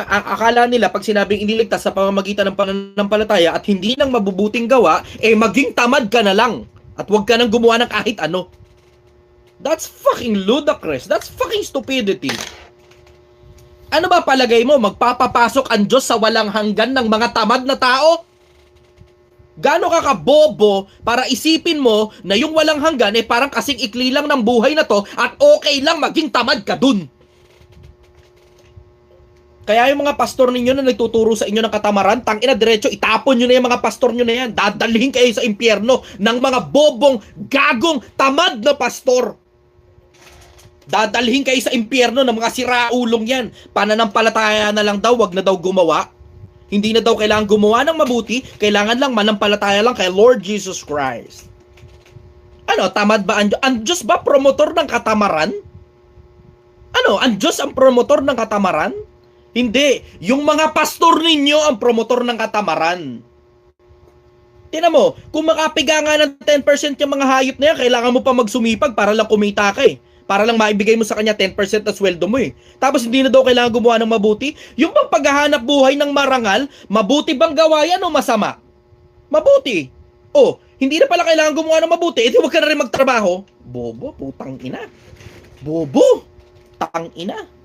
ang akala nila pag sinabing iniligtas sa pamamagitan ng pananampalataya at hindi nang mabubuting gawa, maging tamad ka na lang at huwag ka nang gumawa ng kahit ano. That's fucking ludicrous. That's fucking stupidity. Ano ba palagay mo? Magpapapasok ang Diyos sa walang hanggan ng mga tamad na tao? Gaano ka kabobo para isipin mo na yung walang hanggan parang kasing ikli lang ng buhay na to at okay lang maging tamad ka dun? Kaya yung mga pastor ninyo na nagtuturo sa inyo ng katamaran, tangina diretso, itapon nyo na yung mga pastor nyo na yan. Dadalhin kayo sa impyerno ng mga bobong, gagong, tamad na pastor. Dadalhin kayo sa impyerno ng mga siraulong yan. Pananampalataya na lang daw, wag na daw gumawa. Hindi na daw kailangan gumawa ng mabuti, kailangan lang manampalataya lang kay Lord Jesus Christ. Ano, tamad ba ang Diyos? Ang Diyos ba promotor ng katamaran? Ano, ang Diyos ang promotor ng katamaran? Hindi. Yung mga pastor ninyo ang promotor ng katamaran. Tingnan mo, kung makapiga nga ng 10% yung mga hayop na yan, kailangan mo pa magsumipag para lang kumita ka Para lang maibigay mo sa kanya 10% na sweldo mo Tapos hindi na daw kailangan gumawa ng mabuti. Yung bang paghahanap buhay ng marangal, mabuti bang gawa yan o masama? Mabuti. Hindi na pala kailangan gumawa ng mabuti, huwag ka na rin magtrabaho. Bobo, putang ina. Bobo, tang ina.